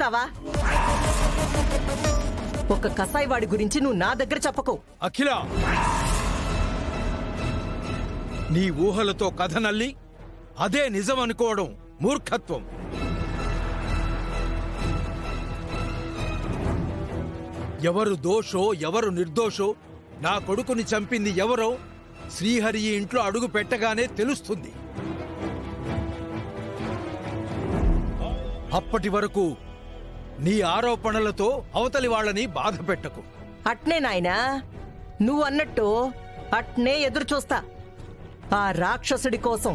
వింటావా? ఒక కసాయివాడి గురించి నువ్వు నా దగ్గర చెప్పకు. అఖిల, నీ ఊహలతో కథ నల్లి అదే నిజం అనుకోవడం మూర్ఖత్వం. ఎవరు దోషో ఎవరు నిర్దోషో, నా కొడుకుని చంపింది ఎవరో శ్రీహరి ఈ ఇంట్లో అడుగు పెట్టగానే తెలుస్తుంది. అప్పటి వరకు నీ ఆరోపణలతో అవతలి వాళ్ళని బాధ పెట్టకు. అట్నే నాయనా, నువ్వు అన్నట్టు అట్నే ఎదురు చూస్తా ఆ రాక్షసుడి కోసం.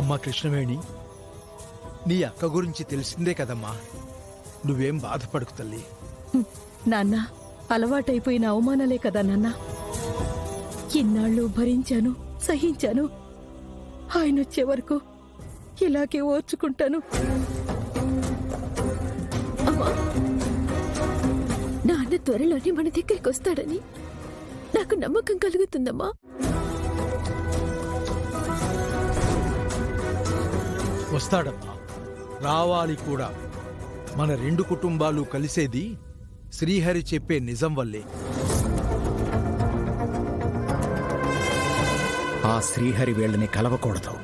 అమ్మా కృష్ణవేణి, నీ అక్క గురించి తెలిసిందే కదమ్మా. నువ్వేం బాధపడకు తల్లి. నాన్న, అలవాటైపోయిన అవమానాలే కదా నాన్న. ఇన్నాళ్ళు భరించాను, సహించాను. ఆయన వచ్చే వరకు ఇలాగే ఓర్చుకుంటాను. నాన్న త్వరలోనే మన దగ్గరికి వస్తాడని నాకు నమ్మకం కలుగుతుందమ్మా. వస్తాడమ్మా, రావాలి కూడా. మన రెండు కుటుంబాలు కలిసేది శ్రీహరి చెప్పే నిజం వల్లే. ఆ శ్రీహరి వీళ్ళని కలవకూడదు.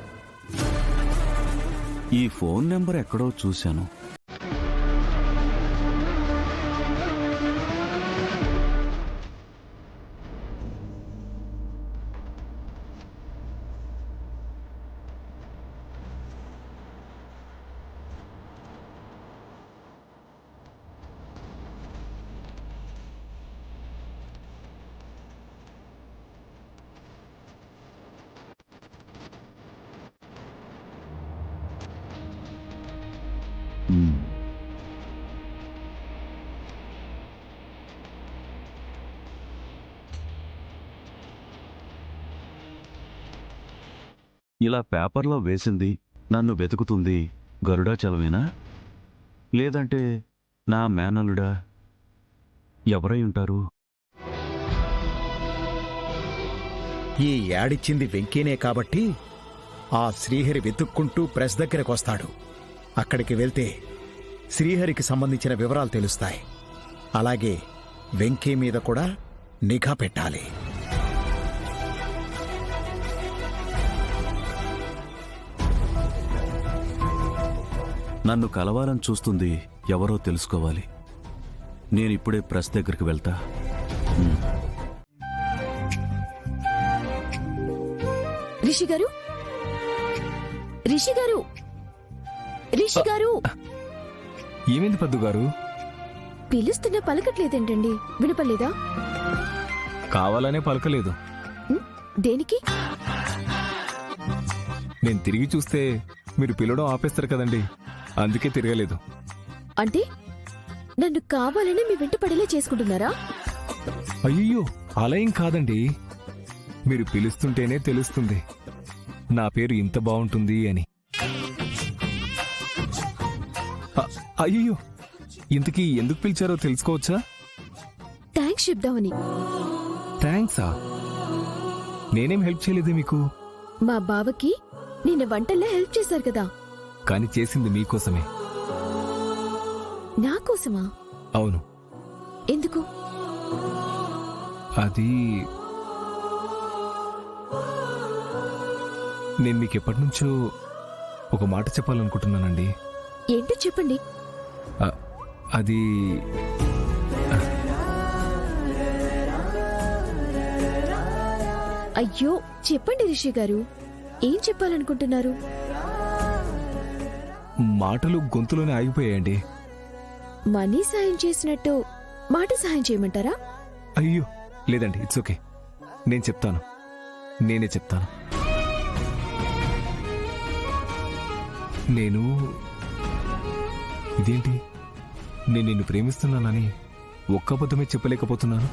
ఈ ఫోన్ నెంబర్ ఎక్కడో చూశాను. ఇలా పేపర్లో వేసింది నన్ను వెతుకుతుంది గరుడాచలమేనా, లేదంటే నా మేనలుడా? ఎవరై ఉంటారు? ఈ యాడిచ్చింది వెంకీనే కాబట్టి ఆ శ్రీహరి వెతుక్కుంటూ ప్రెస్ దగ్గరకొస్తాడు. అక్కడికి వెళ్తే శ్రీహరికి సంబంధించిన వివరాలు తెలుస్తాయి. అలాగే వెంకీ మీద కూడా నిఘా పెట్టాలి. నన్ను కలవాలని చూస్తుంది ఎవరో తెలుసుకోవాలి. నేనిప్పుడే ప్రెస్ దగ్గరికి వెళ్తా. రిషి గారు, రిషి గారు, రిషి గారు! ఏమైంది పద్దు గారు? పిలుస్తున్నా పలకట్లేదేంటండి? వినపలేదా? కావాలనే పలకలేదు. దేనికి? నేను తిరిగి చూస్తే మీరు పిలవడం ఆపేస్తారు కదండి, అందుకే తిరగలేదు. అంటే నన్ను కావాలని మీ వెంట పడేలా చేసుకుంటున్నారా? అయ్యో, అలా ఏం కాదండి. మీరు పిలుస్తుంటేనే తెలుస్తుంది నా పేరు ఇంత బాగుంటుంది అని. అయ్యో, ఇంతకీ ఎందుకు పిలిచారో తెలుసుకోవచ్చా? థ్యాంక్స్ చెప్దామని. థ్యాంక్సా? నేనేం హెల్ప్ చేయలేదే మీకు. మా బావకి నిన్న వంటల్లో హెల్ప్ చేశారు కదా. కానీ చేసింది మీకోసమే. నా కోసమా? అవును. ఎందుకు? అది నేను మీకు ఎప్పటి నుంచో ఒక మాట చెప్పాలనుకుంటున్నానండి. ఏంటో చెప్పండి. అది అయ్యో చెప్పండి రిషి గారు, ఏం చెప్పాలనుకుంటున్నారు? మాటలు గొంతులోనే ఆగిపోయాయండి. మనీ సాయం చేసినట్టు మాట సాయం చేయమంటారా? అయ్యో లేదండి, ఇట్స్ ఓకే. నేను చెప్తాను, నేనే చెప్తాను. ఇదేంటి, నేను నిన్ను ప్రేమిస్తున్నానని ఒక్క అబద్ధమే చెప్పలేకపోతున్నాను.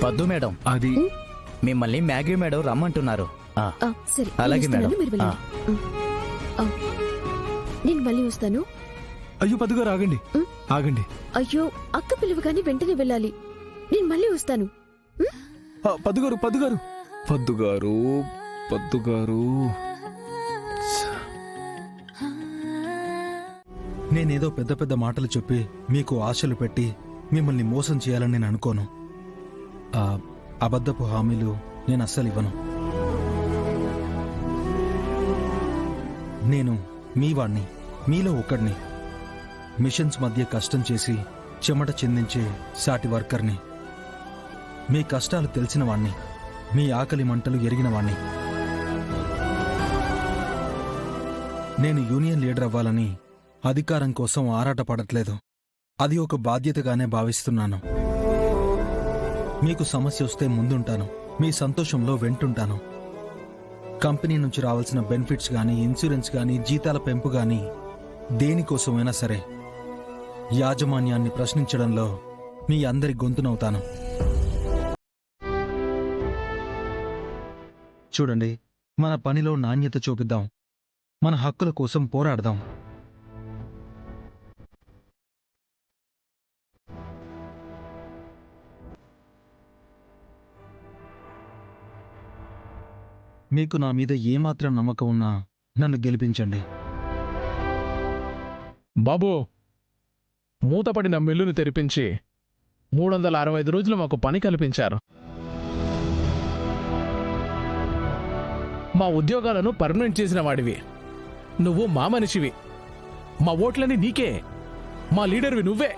పద్దు మేడం, అది మిమ్మల్ని మ్యాగీ మేడం రమ్మంటున్నారు. సరే, అలాగే మేడం. మీరు వెళ్ళండి. నేను మళ్ళీ వస్తాను. అయ్యో పద్దుగారు ఆగండి ఆగండి. అయ్యో అక్క పిలువగానే వెంటనే వెళ్ళాలి. నేను మళ్ళీ వస్తాను. పద్దుగారు పద్దుగారు పద్దుగారు పద్దుగారు. నేనేదో పెద్ద పెద్ద మాటలు చెప్పి మీకు ఆశలు పెట్టి మిమ్మల్ని మోసం చేయాలని నేను అనుకోను. ఆ అబద్ధపు హామీలు నేను అస్సలు ఇవ్వను. నేను మీ వాణ్ణి, మీలో ఒకడిని. మిషన్స్ మధ్య కష్టం చేసి చెమట చిందించే సాటి వర్కర్ని. మీ కష్టాలు తెలిసిన వాణ్ణి, మీ ఆకలి మంటలు ఎరిగిన వాణ్ణి. నేను యూనియన్ లీడర్ అవ్వాలని అధికారం కోసం ఆరాటపడట్లేదు. అది ఒక బాధ్యతగానే భావిస్తున్నాను. మీకు సమస్య వస్తే ముందుంటాను, మీ సంతోషంలో వెంటుంటాను. కంపెనీ నుంచి రావాల్సిన బెనిఫిట్స్ కానీ, ఇన్సూరెన్స్ కానీ, జీతాల పెంపు కానీ దేనికోసమైనా సరే యాజమాన్యాన్ని ప్రశ్నించడంలో మీ అందరి గొంతునవుతాను. చూడండి, మన పనిలో నాణ్యత చూపిద్దాం. మన హక్కుల కోసం పోరాడదాం. మీకు నా మీద ఏమాత్రం నమ్మకం ఉన్నా నన్ను గెలిపించండి. బాబు, మూతపడిన మిల్లును తెరిపించి 365 రోజులు మాకు పని కల్పించారు. మా ఉద్యోగాలను పర్మనెంట్ చేసిన వాడివి. నువ్వు మా మనిషివి. మా ఓట్లని నీకే. మా లీడర్వి నువ్వే.